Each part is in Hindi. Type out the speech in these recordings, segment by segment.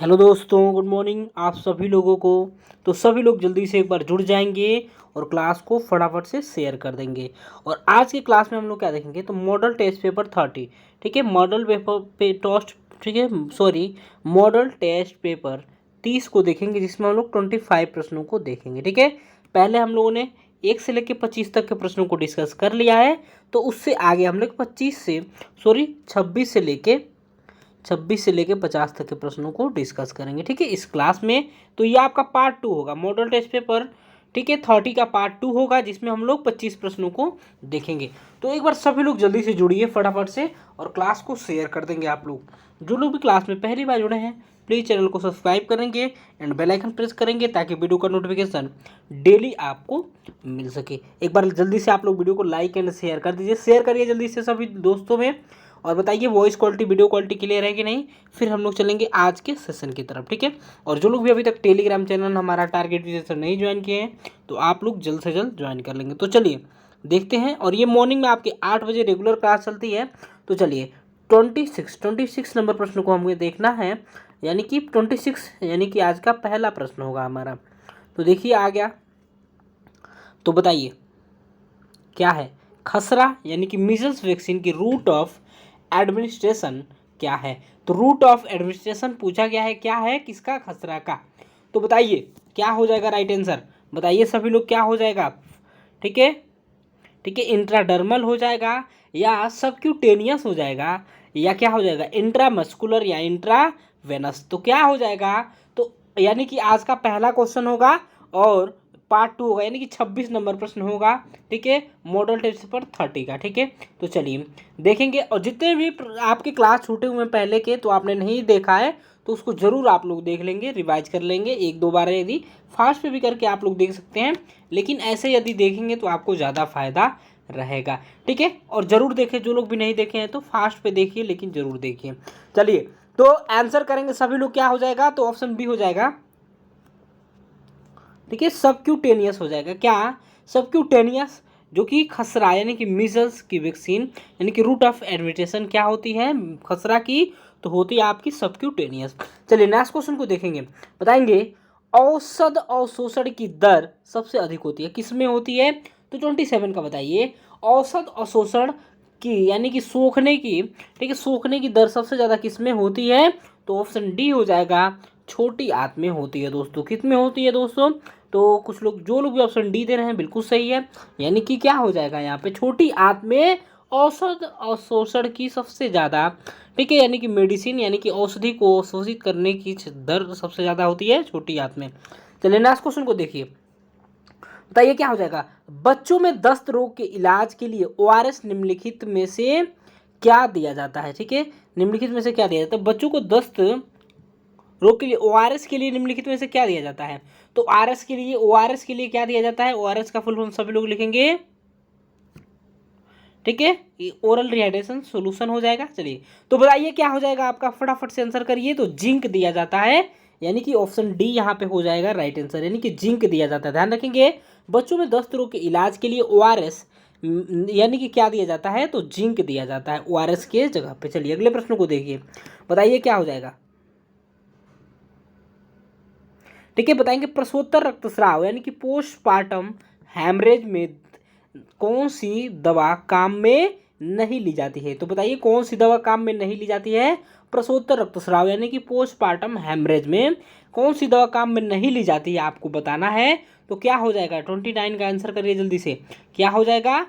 हेलो दोस्तों, गुड मॉर्निंग आप सभी लोगों को। तो सभी लोग जल्दी से एक बार जुड़ जाएंगे और क्लास को फटाफट से शेयर कर देंगे। और आज की क्लास में हम लोग क्या देखेंगे, तो मॉडल टेस्ट पेपर 30, ठीक है। मॉडल पेपर पे टोस्ट, ठीक है, सॉरी, मॉडल टेस्ट पेपर 30 को देखेंगे, जिसमें हम लोग 25 प्रश्नों को देखेंगे, ठीक है। पहले हम लोगों ने 1 से लेकर 25 तक के प्रश्नों को डिस्कस कर लिया है। तो उससे आगे हम लोग 26 से लेके 50 तक के प्रश्नों को डिस्कस करेंगे, ठीक है, इस क्लास में। तो ये आपका पार्ट 2 होगा, मॉडल टेस्ट पेपर, ठीक है, 30 का पार्ट 2 होगा, जिसमें हम लोग 25 प्रश्नों को देखेंगे। तो एक बार सभी लोग जल्दी से जुड़िए फटाफट से और क्लास को शेयर कर देंगे। आप लोग जो लोग भी क्लास में पहली बार जुड़े हैं, प्लीज़ चैनल को सब्सक्राइब करेंगे एंड बेल आइकन प्रेस करेंगे, ताकि वीडियो का नोटिफिकेशन डेली आपको मिल सके। एक बार जल्दी से आप लोग वीडियो को लाइक एंड शेयर कर दीजिए, शेयर करिए जल्दी से सभी दोस्तों में। और बताइए voice quality, video quality clear है कि नहीं। फिर हम लोग चलेंगे आज के सेशन की तरफ, ठीक है। और जो लोग भी अभी तक टेलीग्राम चैनल हमारा टारगेट विजेशन नहीं ज्वाइन किए हैं, तो आप लोग जल्द से जल्द ज्वाइन कर लेंगे। तो चलिए देखते हैं। और ये मॉर्निंग में आपके 8 बजे रेगुलर क्लास चलती है। तो चलिए 26 नंबर प्रश्न को हमें देखना है, यानी कि 26, यानी कि आज का पहला प्रश्न होगा हमारा। तो देखिए आ गया। तो बताइए क्या है खसरा, यानी कि मीजल्स वैक्सीन की रूट ऑफ एडमिनिस्ट्रेशन क्या है। तो रूट ऑफ एडमिनिस्ट्रेशन पूछा गया है, क्या है, किसका, खसरा का। तो बताइए क्या हो जाएगा राइट आंसर, बताइए सभी लोग क्या हो जाएगा। ठीक है, ठीक है, इंट्राडर्मल हो जाएगा या सबक्यूटेनियस हो जाएगा, या क्या हो जाएगा, इंट्रामस्कुलर या इंट्रावेनस। तो क्या हो जाएगा, तो यानी कि आज का पहला क्वेश्चन होगा और पार्ट 2 होगा, यानी कि 26 नंबर प्रश्न होगा, ठीक है, मॉडल टेस्ट पेपर 30 का, ठीक है। तो चलिए देखेंगे। और जितने भी आपके क्लास छूटे हुए हैं पहले के, तो आपने नहीं देखा है तो उसको ज़रूर आप लोग देख लेंगे, रिवाइज कर लेंगे एक दो बार। यदि फास्ट पे भी करके आप लोग देख सकते हैं, लेकिन ऐसे यदि देखेंगे तो आपको ज़्यादा फायदा रहेगा, ठीक है। और ज़रूर देखें, जो लोग भी नहीं देखे हैं तो फास्ट पे देखिए, लेकिन ज़रूर देखिए। चलिए तो आंसर करेंगे सभी लोग, क्या हो जाएगा, तो ऑप्शन बी हो जाएगा, ठीक है, सबक्यूटेनियस हो जाएगा। क्या, सबक्यूटेनियस, जो कि खसरा यानी कि मीजल्स की वैक्सीन, यानी कि रूट ऑफ एडमिनिस्ट्रेशन क्या होती है खसरा की, तो होती है आपकी सबक्यूटेनियस। चलिए नेक्स्ट क्वेश्चन को देखेंगे। बताएंगे औसत अवशोषण की दर सबसे अधिक होती है, किस में होती है, तो 27 का बताइए। औसत अवशोषण की, यानी कि सोखने की, ठीक है, सोखने की दर सबसे ज़्यादा किस में होती है, तो ऑप्शन डी हो जाएगा, छोटी आंत में होती है दोस्तों। किस में होती है दोस्तों, तो कुछ लोग, जो लोग भी ऑप्शन डी दे रहे हैं बिल्कुल सही है, यानी कि क्या हो जाएगा यहाँ पे, छोटी आंत में औसत अवशोषण की सबसे ज़्यादा, ठीक है, यानी कि मेडिसिन, यानी कि औषधि को अवशोषित करने की दर सबसे ज़्यादा होती है छोटी आंत में। चलिए नेक्स्ट क्वेश्चन को देखिए। बताइए क्या हो जाएगा, बच्चों में दस्त रोग के इलाज के लिए ओआरएस निम्नलिखित में से क्या दिया जाता है, ठीक है, निम्नलिखित में से क्या दिया जाता है बच्चों को दस्त रोग के लिए, ओआरएस के लिए निम्नलिखित में से क्या दिया जाता है। तो आरएस के लिए, ओआरएस के लिए क्या दिया जाता है, ओआरएस का फुल फॉर्म सभी लोग लिखेंगे, ठीक है, ये ओरल रिहाइड्रेशन सॉल्यूशन हो जाएगा। चलिए तो बताइए क्या हो जाएगा आपका, फटाफट से आंसर करिए। तो जिंक दिया जाता है, यानी कि ऑप्शन डी यहाँ पे हो जाएगा राइट आंसर, यानी कि जिंक दिया जाता है। ध्यान रखेंगे, बच्चों में दस्त रोग के इलाज के लिए ओआरएस यानी कि क्या दिया जाता है, तो जिंक दिया जाता है ओआरएस के जगह पे। चलिए अगले प्रश्न को देखिए। बताइए क्या हो जाएगा, ठीक है, बताएंगे प्रसवोत्तर रक्तस्राव, यानी कि पोस्टमार्टम हैमरेज में कौन सी दवा काम में नहीं ली जाती है। तो बताइए कौन सी दवा काम में नहीं ली जाती है, प्रसवोत्तर रक्तस्राव यानी कि पोस्टमार्टम हैमरेज में कौन सी दवा काम में नहीं ली जाती है, आपको बताना है। तो क्या हो जाएगा, 29 का आंसर करिए जल्दी से, क्या हो जाएगा,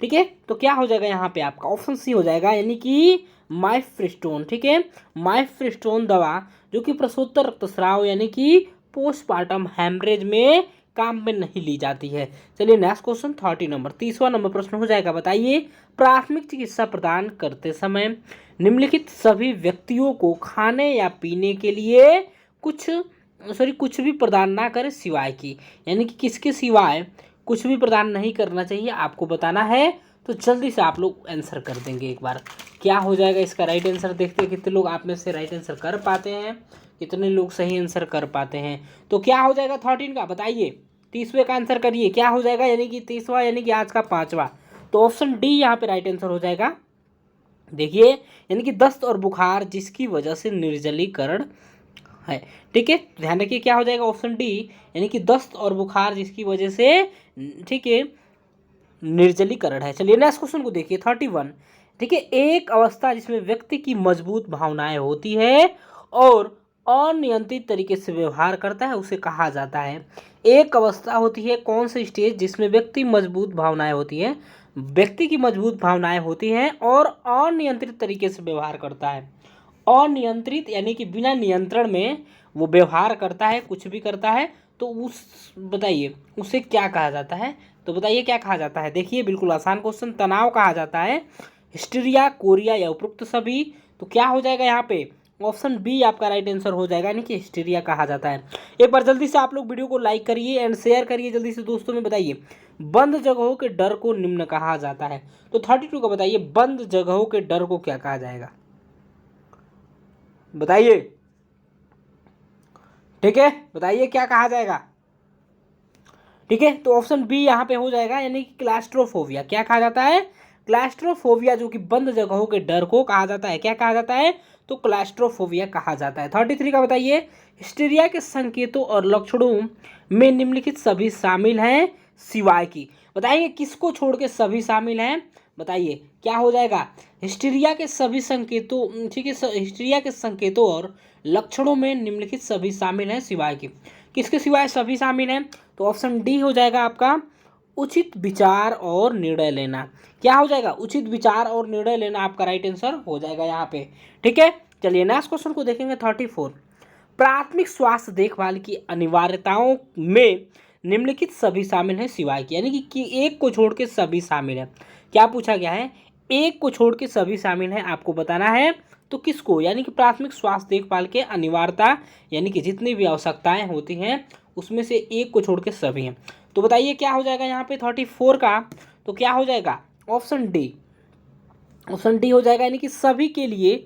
ठीक है। तो क्या हो जाएगा यहाँ पे आपका ऑप्शन सी हो जाएगा, यानी कि माइफ्रिस्टोन, ठीक है, माइफ्रिस्टोन दवा जो कि प्रसवोत्तर रक्तस्राव यानी कि पोस्टमार्टम हैमरेज में काम में नहीं ली जाती है। चलिए नेक्स्ट क्वेश्चन 30 नंबर, 30वां नंबर प्रश्न हो जाएगा। बताइए प्राथमिक चिकित्सा प्रदान करते समय निम्नलिखित सभी व्यक्तियों को खाने या पीने के लिए कुछ भी प्रदान ना करें सिवाय की, यानी कि किसके सिवाय कुछ भी प्रदान नहीं करना चाहिए, आपको बताना है। तो जल्दी से आप लोग आंसर कर देंगे एक बार, क्या हो जाएगा इसका राइट आंसर। देखते हैं कितने लोग आप में से राइट आंसर कर पाते हैं, कितने लोग सही आंसर कर पाते हैं। तो क्या हो जाएगा 13 का, बताइए 30वें का आंसर करिए, क्या हो जाएगा, यानी कि 30वां, यानी कि आज का 5वां। तो ऑप्शन डी यहाँ पे राइट आंसर हो जाएगा, देखिए, यानी कि दस्त और बुखार जिसकी वजह से निर्जलीकरण है। ठीक है, ध्यान रखिए क्या हो जाएगा ऑप्शन डी, यानी कि दस्त और बुखार जिसकी वजह से, ठीक है, निर्जलीकरण है। चलिए नेक्स्ट क्वेश्चन को देखिए 31। ठीक है, एक अवस्था जिसमें व्यक्ति की मजबूत भावनाएं होती है और अनियंत्रित तरीके से व्यवहार करता है उसे कहा जाता है। एक अवस्था होती है, कौन सी स्टेज, जिसमें व्यक्ति मजबूत भावनाएं होती है, व्यक्ति की मजबूत भावनाएं होती हैं और अनियंत्रित तरीके से व्यवहार करता है। अनियंत्रित यानी कि बिना नियंत्रण में वो व्यवहार करता है, कुछ भी करता है, तो उस बताइए उसे क्या कहा जाता है। तो बताइए क्या कहा जाता है। देखिए बिल्कुल आसान क्वेश्चन, तनाव कहा जाता है, हिस्टीरिया, कोरिया या उपरोक्त सभी। तो क्या हो जाएगा यहाँ पे, ऑप्शन बी आपका राइट आंसर हो जाएगा, यानी कि हिस्टीरिया कहा जाता है। एक बार जल्दी से आप लोग वीडियो को लाइक करिए एंड शेयर करिए जल्दी से दोस्तों में। बताइए बंद जगहों के डर को निम्न कहा जाता है। तो 32 का बताइए, बंद जगहों के डर को क्या कहा जाएगा, बताइए। ठीक है, बताइए क्या कहा जाएगा। ठीक है, तो ऑप्शन बी यहाँ पे हो जाएगा, यानी कि क्लास्ट्रोफोबिया। क्या कहा जाता है, क्लास्ट्रोफोबिया, जो कि बंद जगहों के डर को कहा जाता है। क्या कहा जाता है, तो क्लास्ट्रोफोबिया कहा जाता है। 33 का बताइए, हिस्टीरिया के संकेतों और लक्षणों में निम्नलिखित सभी शामिल हैं सिवाय की। बताइए किसको छोड़ के सभी शामिल हैं, बताइए क्या हो जाएगा। हिस्टीरिया के सभी संकेतों, ठीक है, हिस्टीरिया के संकेतों और लक्षणों में निम्नलिखित सभी शामिल हैं सिवाय की। किसके सिवाय सभी शामिल हैं, तो ऑप्शन डी हो जाएगा आपका, उचित विचार और निर्णय लेना। क्या हो जाएगा, उचित विचार और निर्णय लेना आपका राइट आंसर हो जाएगा यहाँ पे। ठीक है, चलिए नेक्स्ट क्वेश्चन को देखेंगे 34। प्राथमिक स्वास्थ्य देखभाल की अनिवार्यताओं में निम्नलिखित सभी शामिल हैं सिवाय की, यानी कि एक को छोड़ के सभी शामिल है। क्या पूछा गया है, एक को छोड़ के सभी शामिल हैं, आपको बताना है। तो किसको, यानी कि प्राथमिक स्वास्थ्य देखभाल के अनिवार्यता, यानी कि जितनी भी आवश्यकताएं होती हैं उसमें से एक को छोड़ के सभी हैं। तो बताइए क्या हो जाएगा यहाँ पे 34 का, तो क्या हो जाएगा, ऑप्शन डी, ऑप्शन डी हो जाएगा, यानी कि सभी के लिए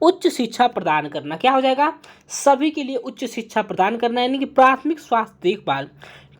उच्च शिक्षा प्रदान करना। क्या हो जाएगा, सभी के लिए उच्च शिक्षा प्रदान करना, यानी कि प्राथमिक स्वास्थ्य देखभाल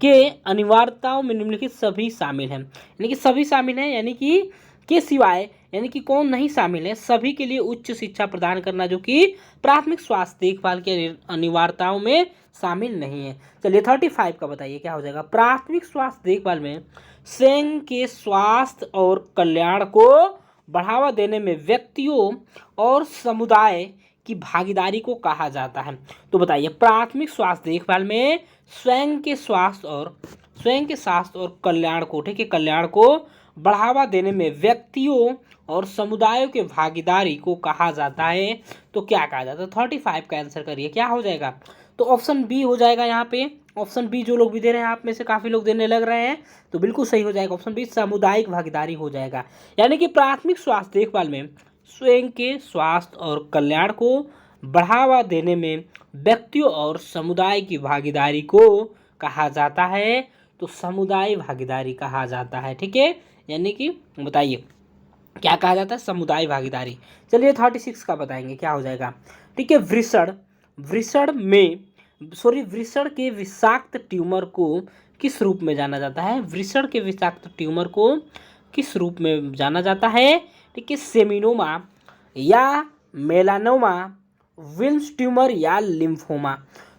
के अनिवार्यताओं में निम्नलिखित सभी शामिल हैं, यानी कि सभी शामिल हैं, यानी कि के सिवाय, यानी कि कौन नहीं शामिल है, सभी के लिए उच्च शिक्षा प्रदान करना, जो कि प्राथमिक स्वास्थ्य देखभाल के अनिवार्यताओं में शामिल नहीं है। चलिए 35 का बताइए क्या हो जाएगा, प्राथमिक स्वास्थ्य देखभाल में स्वयं के स्वास्थ्य और कल्याण को बढ़ावा देने में व्यक्तियों और समुदाय की भागीदारी को कहा जाता है। तो बताइए प्राथमिक स्वास्थ्य देखभाल में स्वयं के स्वास्थ्य और कल्याण को, ठीक है, कल्याण को बढ़ावा देने में व्यक्तियों और समुदायों के भागीदारी को कहा जाता है। तो क्या कहा जाता है, 35 का आंसर करिए क्या हो जाएगा। तो ऑप्शन बी हो जाएगा यहाँ पे, ऑप्शन बी जो लोग भी दे रहे हैं आप में से काफ़ी लोग देने लग रहे हैं, तो बिल्कुल सही हो जाएगा ऑप्शन बी, सामुदायिक भागीदारी हो जाएगा। यानी कि प्राथमिक स्वास्थ्य देखभाल में स्वयं के स्वास्थ्य और कल्याण को बढ़ावा देने में व्यक्तियों और समुदाय की भागीदारी को कहा जाता है। तो समुदाय भागीदारी कहा जाता है। ठीक है, यानी कि बताइए क्या कहा जाता है, समुदाय भागीदारी। चलिए 36 का बताएंगे क्या हो जाएगा। ठीक है, वृषण के विषाक्त ट्यूमर को किस रूप में जाना जाता है, वृषण के विषाक्त ट्यूमर को किस रूप में जाना जाता है। ठीक है, सेमिनोमा या मेलानोमा, विल्स ट्यूमर या लिम्फोमा।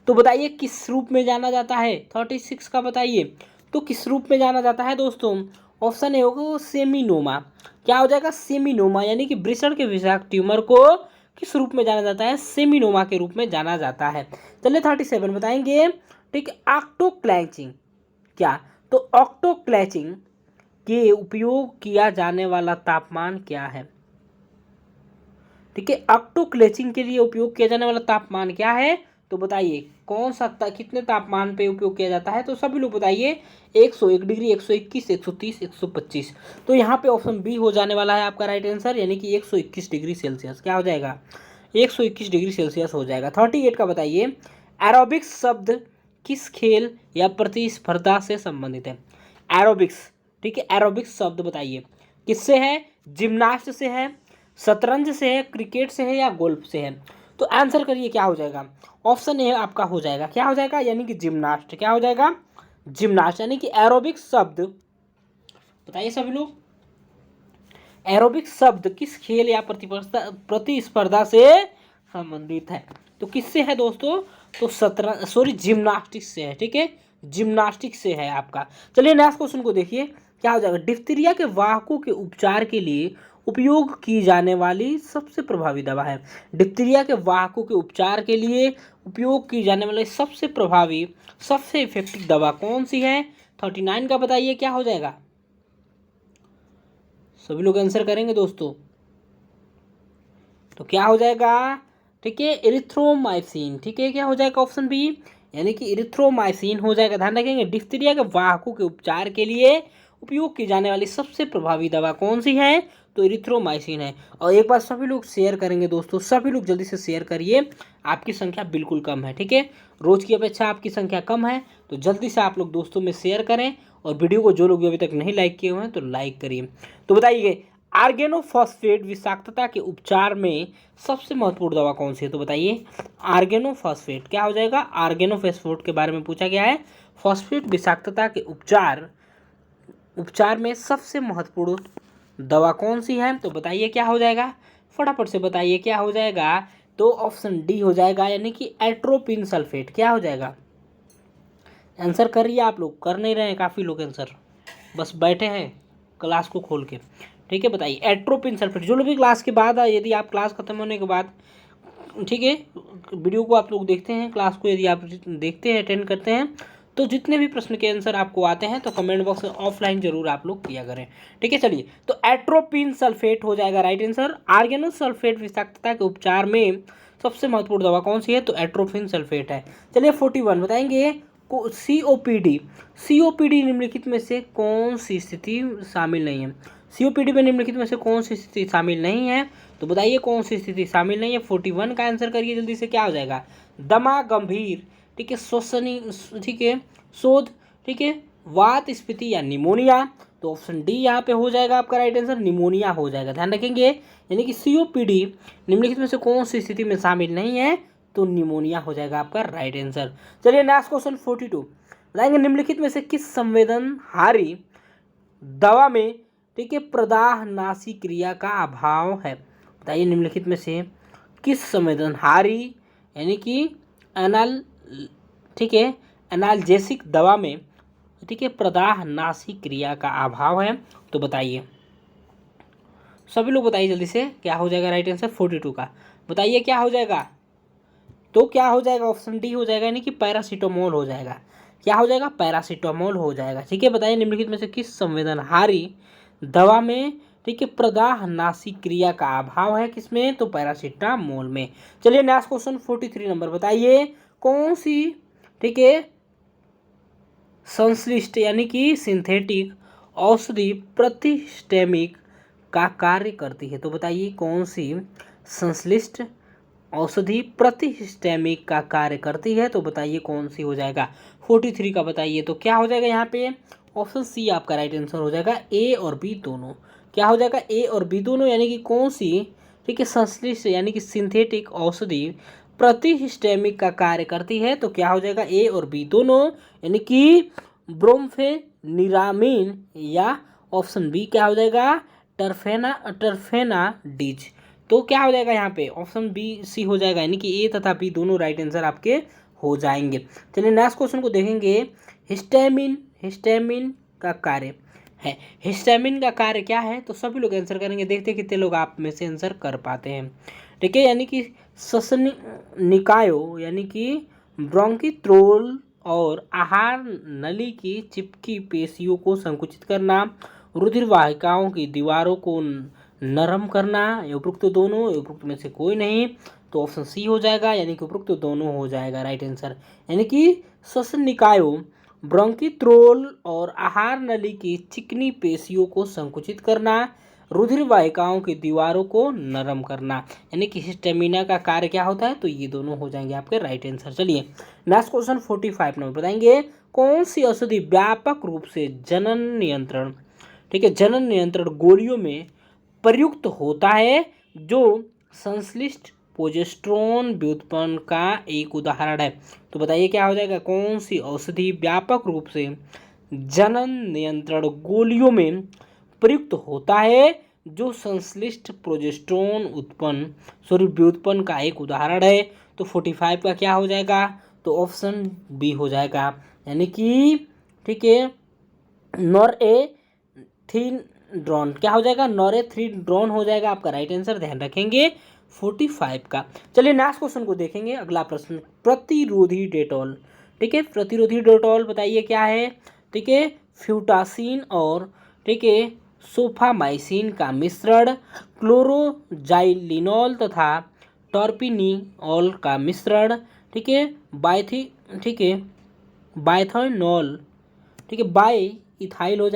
तो बताइए किस रूप में जाना जाता है, 36 का बताइए, तो किस रूप में जाना जाता है दोस्तों। ऑप्शन ए होगा सेमिनोमा। क्या हो जाएगा, सेमिनोमा, यानी कि वृषण के विषाक्त ट्यूमर को किस रूप में जाना जाता है, सेमिनोमा के रूप में जाना जाता है। चलिए 37 बताएंगे। ठीक है, ऑक्टोक्लैचिंग, क्या, तो ऑक्टोक्लैचिंग के उपयोग किया जाने वाला तापमान क्या है। ठीक है, ऑक्टोक्लैचिंग के लिए उपयोग किया जाने वाला तापमान क्या है, तो बताइए कौन सा कितने तापमान पे उपयोग किया जाता है। तो सभी लोग बताइए 101 डिग्री, 121, 130, 125। तो यहाँ पे ऑप्शन बी हो जाने वाला है आपका राइट आंसर, यानी कि 121 डिग्री सेल्सियस। क्या हो जाएगा, 121 डिग्री सेल्सियस हो जाएगा। 38 का बताइए, एरोबिक्स शब्द किस खेल या प्रतिस्पर्धा से संबंधित है। एरोबिक्स, ठीक है, एरोबिक्स शब्द बताइए किससे है, जिम्नास्ट से है, शतरंज से है, क्रिकेट से है या गोल्फ से है। तो आंसर करिए क्या हो जाएगा, ऑप्शन ए आपका हो जाएगा, क्या हो जाएगा, यानी कि जिम्नास्ट। क्या हो जाएगा, जिम्नास्ट, यानी कि एरोबिक्स शब्द, बताइए सभी लोग, एरोबिक शब्द किस खेल या प्रतिस्पर्धा से संबंधित है? तो किससे है दोस्तों? तो जिम्नास्टिक्स से है। ठीक है, जिम्नास्टिक्स से है आपका। चलिए नेक्स्ट क्वेश्चन को देखिए, क्या हो जाएगा? डिप्थीरिया के वाहकों के उपचार के लिए उपयोग की जाने वाली सबसे प्रभावी दवा है। डिप्थीरिया के वाहकों के उपचार के लिए उपयोग की जाने वाली सबसे प्रभावी, सबसे इफेक्टिव दवा कौन सी है? 39 का बताइए क्या हो जाएगा? सभी लोग आंसर करेंगे दोस्तों, तो क्या हो जाएगा? ठीक है, इरिथ्रोमाइसिन। ठीक है, क्या हो जाएगा? ऑप्शन बी, यानी कि इरिथ्रोमाइसिन हो जाएगा। ध्यान रखेंगे, डिप्थीरिया के वाहकों के उपचार के लिए उपयोग की जाने वाली सबसे प्रभावी दवा कौन सी है? तो इरिथ्रोमाइसिन है। और एक बार सभी लोग शेयर करेंगे दोस्तों, सभी लोग जल्दी से शेयर करिए, आपकी संख्या बिल्कुल कम है। ठीक है, रोज की अपेक्षा आपकी संख्या कम है, तो जल्दी से आप लोग दोस्तों में शेयर करें, और वीडियो को जो लोग अभी तक नहीं लाइक किए हुए हैं तो लाइक करिए। तो बताइए, आर्गेनोफॉस्फेट विषाक्तता के उपचार में सबसे महत्वपूर्ण दवा कौन सी है? तो बताइए, आर्गेनोफॉस्फेट क्या हो जाएगा? आर्गेनोफॉस्फेट के बारे में पूछा गया है। फॉस्फेट विषाक्तता के उपचार में सबसे महत्वपूर्ण दवा कौन सी है? तो बताइए क्या हो जाएगा? फटाफट से बताइए क्या हो जाएगा? तो ऑप्शन डी हो जाएगा, यानी कि एट्रोपिन सल्फेट। क्या हो जाएगा? आंसर करिए, आप लोग कर नहीं रहे हैं, काफ़ी लोग आंसर बस बैठे हैं क्लास को खोल के। ठीक है, बताइए एट्रोपिन सल्फेट। जो लोग भी क्लास के बाद यदि आप क्लास खत्म होने के बाद, ठीक है, वीडियो को आप लोग देखते हैं, क्लास को यदि आप देखते हैं, अटेंड करते हैं, तो जितने भी प्रश्न के आंसर आपको आते हैं तो कमेंट बॉक्स में ऑफलाइन जरूर आप लोग किया करें। ठीक है, चलिए, तो एट्रोपिन सल्फेट हो जाएगा राइट आंसर। आर्गेनो सल्फेट विषाक्तता के उपचार में सबसे महत्वपूर्ण दवा कौन सी है? तो एट्रोपिन सल्फेट है। चलिए 41 बताएंगे, सीओपीडी निम्नलिखित में से कौन सी स्थिति शामिल नहीं है? सीओपीडी में निम्नलिखित में से कौन सी स्थिति शामिल नहीं है? तो बताइए कौन सी स्थिति शामिल नहीं है? 41 का आंसर करिए जल्दी से, क्या हो जाएगा? दमा, गंभीर, ठीक है, श्वसनी, ठीक है, शोध, ठीक है, वात स्फीति या निमोनिया। तो ऑप्शन डी यहाँ पे हो जाएगा आपका राइट आंसर, निमोनिया हो जाएगा। ध्यान रखेंगे, यानी कि सीओपीडी निम्नलिखित में से कौन सी स्थिति में शामिल नहीं है? तो निमोनिया हो जाएगा आपका राइट आंसर। चलिए नेक्स्ट क्वेश्चन 42 बताएंगे, निम्नलिखित में से किस संवेदनहारी दवा में, ठीक है, प्रदाह नाशी क्रिया का अभाव है? बताइए, निम्नलिखित में से किस संवेदनहारी, यानी कि एनाल, ठीक है, एनाल्जेसिक दवा में, ठीक है, प्रदाह नाशी क्रिया का अभाव है? तो बताइए, सभी लोग बताइए जल्दी से, क्या हो जाएगा राइट आंसर 42 का? बताइए क्या हो जाएगा? तो क्या हो जाएगा? ऑप्शन डी हो जाएगा, यानी कि पैरासीटामोल हो जाएगा। क्या हो जाएगा? पैरासीटामोल हो जाएगा। ठीक है, बताइए निम्नलिखित में से किस संवेदनहारी दवा में, ठीक है, प्रदाह नाशी क्रिया का अभाव है? किसमें? तो पैरासीटामोल में। चलिए नेक्स्ट क्वेश्चन 43 नंबर बताइए, कौन सी, ठीक है, संश्लिष्ट यानी कि सिंथेटिक औषधि प्रतिस्टेमिक का कार्य करती है? तो बताइए कौन सी संश्लिष्ट औषधि प्रतिहिस्टैमिक का कार्य करती है? तो बताइए कौन सी हो जाएगा? 43 का बताइए, तो क्या हो जाएगा यहाँ पे? ऑप्शन सी आपका राइट आंसर हो जाएगा, ए और बी दोनों। क्या हो जाएगा? ए और बी दोनों, यानी कि कौन सी, ठीक है, संश्लिष्ट यानी कि सिंथेटिक औषधि प्रतिहिस्टैमिक का कार्य करती है? तो क्या हो जाएगा? ए और बी दोनों, यानी कि ब्रोम्फेनिरामिन, या ऑप्शन बी क्या हो जाएगा? टर्फेनाडीज। तो क्या हो जाएगा यहाँ पे? ऑप्शन बी सी हो जाएगा, यानी कि ए तथा बी दोनों राइट आंसर आपके हो जाएंगे। चलिए नेक्स्ट क्वेश्चन को देखेंगे, हिस्टामिन का कार्य है। हिस्टामिन का कार्य क्या है? तो सभी लोग आंसर करेंगे, देखते हैं कितने लोग आप में से आंसर कर पाते हैं। ठीक है, यानी कि श्वसन निकायों, यानी कि ब्रोंकित्रोल और आहार नली की चिपकी पेशियों को संकुचित करना, रुधिर वाहिकाओं की दीवारों को नरम करना, उपरोक्त दोनों, उपरोक्त में से कोई नहीं। तो ऑप्शन सी हो जाएगा, यानी कि उपरोक्त दोनों हो जाएगा राइट आंसर। यानी कि श्वसन निकायों, ब्रोंकित्रोल और आहार नली की चिकनी पेशियों को संकुचित करना, रुधिर वाहिकाओं की दीवारों को नरम करना, यानी कि हिस्टामिना का कार्य क्या होता है? तो ये दोनों हो जाएंगे आपके राइट आंसर। चलिए नेक्स्ट क्वेश्चन 45 नंबर बताएंगे, कौन सी औषधि व्यापक रूप से जनन नियंत्रण, ठीक है, जनन नियंत्रण गोलियों में प्रयुक्त होता है, जो संश्लिष्ट प्रोजेस्टेरोन व्युत्पन्न का एक उदाहरण है? तो बताइए क्या हो जाएगा? कौन सी औषधि व्यापक रूप से जनन नियंत्रण गोलियों में प्रयुक्त होता है, जो संश्लिष्ट व्युत्पन्न का एक उदाहरण है। तो 45 का क्या हो जाएगा, तो ऑप्शन बी हो जाएगा, यानी कि ठीक है नॉरेथ्रीड्रॉन क्या हो जाएगा, नॉरेथ्रीड्रॉन हो जाएगा आपका राइट आंसर, ध्यान रखेंगे 45 का। चलिए नेक्स्ट क्वेश्चन को देखेंगे। अगला प्रश्न, प्रतिरोधी डेटॉल, ठीक है, प्रतिरोधी डेटॉल बताइए क्या है, ठीक है, फ्यूटासिन और ठीक है सोफामाइसिन का मिश्रण, क्लोरोजाइलिनॉल तथा टर्पिनिओल का मिश्रण, ठीक है, बाइथेनॉल, ठीक है, बाई इथाइल हो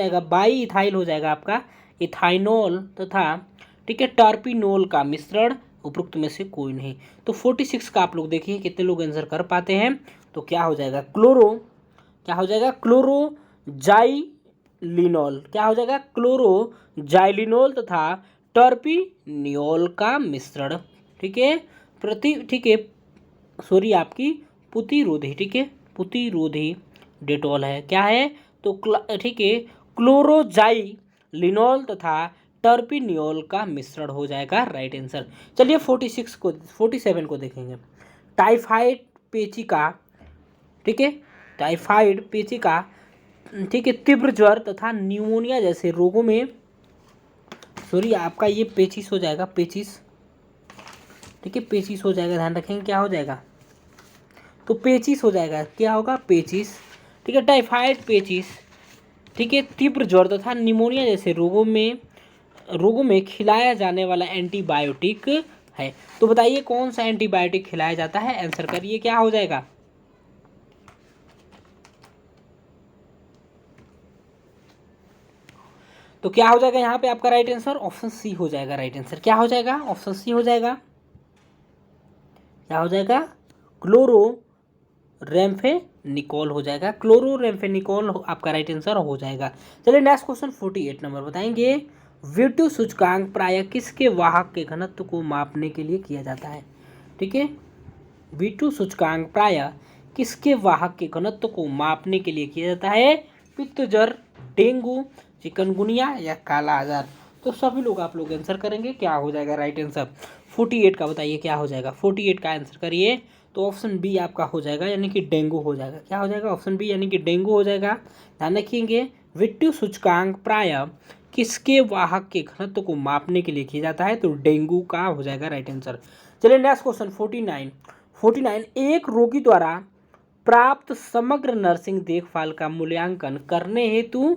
जाएगा आपका, इथाइनॉल तथा ठीक है टर्पिनोल का मिश्रण, उपरोक्त में से कोई नहीं। तो 46 का आप लोग देखिए कितने लोग आंसर कर पाते हैं। तो क्या हो जाएगा, क्लोरोजाइलिनॉल तथा टर्पिनिओल का मिश्रण, ठीक है, आपकी पुतिरोधी, ठीक है, पुतिरोधी डेटॉल है, क्या है, तो ठीक है क्लोरोजाइलिनॉल तथा टर्पिनिओल का मिश्रण हो जाएगा राइट आंसर। चलिए 47 को देखेंगे। टाइफाइड पेचिका, ठीक है, ठीक है, तीव्र ज्वर तथा न्यूमोनिया जैसे रोगों में, आपका ये पेचिस हो जाएगा, ठीक है, पेचिस हो जाएगा, ध्यान रखेंगे क्या हो जाएगा, तो पेचिस हो जाएगा, क्या होगा, पेचिस, ठीक है, टाइफाइड पेचिस, ठीक है, तीव्र ज्वर तथा निमोनिया जैसे रोगों में खिलाया जाने वाला एंटीबायोटिक है। तो बताइए कौन सा एंटीबायोटिक खिलाया जाता है, आंसर करिए क्या हो जाएगा, तो क्या हो जाएगा यहाँ पे आपका राइट आंसर, ऑप्शन सी हो जाएगा राइट आंसर, क्या हो जाएगा, ऑप्शन सी हो जाएगा, क्या हो जाएगा, क्लोरोरेम्फेनिकोल हो जाएगा, क्लोरोरेम्फेनिकोल आपका राइट आंसर हो जाएगा। चलिए नेक्स्ट क्वेश्चन 48 नंबर बताएंगे। V2 सूचकांक प्रायः किसके वाहक के घनत्व को मापने के लिए किया जाता है, ठीक है, V2 सूचकांक प्रायः किसके वाहक के घनत्व को मापने के लिए किया जाता है, पित्त ज्वर, डेंगू, चिकनगुनिया या काला आजार। तो सभी लोग आप लोग आंसर करेंगे, क्या हो जाएगा राइट आंसर, 48 का बताइए क्या हो जाएगा, 48 का आंसर करिए। तो ऑप्शन बी आपका हो जाएगा, यानी कि डेंगू हो जाएगा, क्या हो जाएगा, ऑप्शन बी यानी कि डेंगू हो जाएगा, ध्यान रखिएगे। V2 सूचकांक प्रायः किसके वाहक के घनत्व को मापने के लिए किया जाता है, तो डेंगू का हो जाएगा राइट आंसर। चलिए नेक्स्ट क्वेश्चन 49, एक रोगी द्वारा प्राप्त समग्र नर्सिंग देखभाल का मूल्यांकन करने हेतु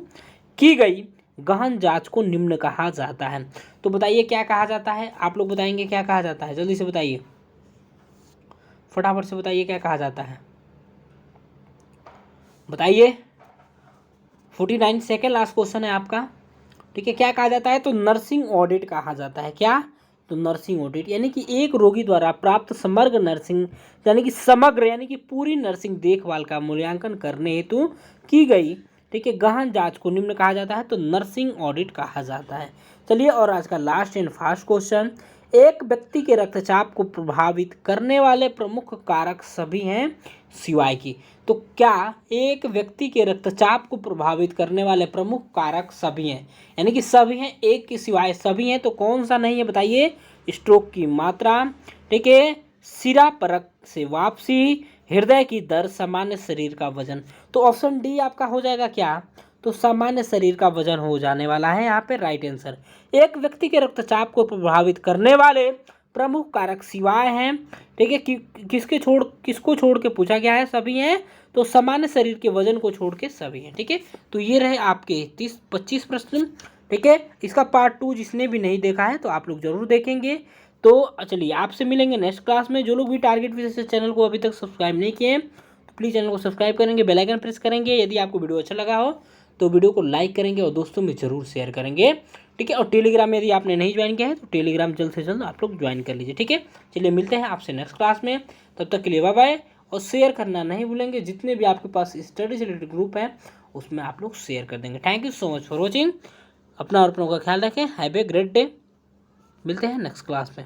की गई गहन जांच को निम्न कहा जाता है। तो बताइए क्या कहा जाता है, आप लोग बताएंगे क्या कहा जाता है, जल्दी से बताइए, फटाफट से बताइए क्या कहा जाता है, बताइए। 49 सेकेंड लास्ट क्वेश्चन है आपका, ठीक है, क्या कहा जाता है, तो नर्सिंग ऑडिट कहा जाता है, क्या, तो नर्सिंग ऑडिट, यानी कि एक रोगी द्वारा प्राप्त समग्र नर्सिंग, यानी कि पूरी नर्सिंग देखभाल का मूल्यांकन करने हेतु की गई, ठीक है, गहन जांच को निम्न कहा जाता है, तो नर्सिंग ऑडिट कहा जाता है। चलिए और आज का लास्ट एंड फास्ट क्वेश्चन, एक व्यक्ति के रक्तचाप को प्रभावित करने वाले प्रमुख कारक सभी हैं सिवाय की। तो क्या एक व्यक्ति के रक्तचाप को प्रभावित करने वाले प्रमुख कारक सभी हैं, यानी कि सभी हैं, एक के सिवाय सभी हैं, तो कौन सा नहीं है बताइए, स्ट्रोक की मात्रा, ठीक है, सिरा परक से वापसी, हृदय की दर, सामान्य शरीर का वजन। तो ऑप्शन डी आपका हो जाएगा क्या, तो सामान्य शरीर का वजन हो जाने वाला है यहाँ पे राइट आंसर। एक व्यक्ति के रक्तचाप को प्रभावित करने वाले प्रमुख कारक सिवाय हैं, ठीक है, किसको छोड़ के पूछा गया है, सभी हैं, तो सामान्य शरीर के वजन को छोड़ के सभी हैं, ठीक है। तो ये रहे आपके 25 प्रश्न, ठीक है। इसका पार्ट 2 जिसने भी नहीं देखा है तो आप लोग जरूर देखेंगे। तो चलिए आपसे मिलेंगे नेक्स्ट क्लास में। जो लोग भी टारगेट विशेष चैनल को अभी तक सब्सक्राइब नहीं किए हैं तो प्लीज़ चैनल को सब्सक्राइब करेंगे, बेल आइकन प्रेस करेंगे। यदि आपको वीडियो अच्छा लगा हो तो वीडियो को लाइक करेंगे और दोस्तों में ज़रूर शेयर करेंगे, ठीक है। और टेलीग्राम में यदि आपने नहीं ज्वाइन किया है तो टेलीग्राम जल्द से जल्द आप लोग ज्वाइन कर लीजिए, ठीक है। चलिए मिलते हैं आपसे नेक्स्ट क्लास में, तब तक के लिए बाय बाय। और शेयर करना नहीं भूलेंगे, जितने भी आपके पास स्टडी से रिलेटेड ग्रुप है उसमें आप लोग शेयर कर देंगे। Thank you so much for watching. अपना और अपनों का ख्याल रखें। Have a great day. मिलते हैं नेक्स्ट क्लास में।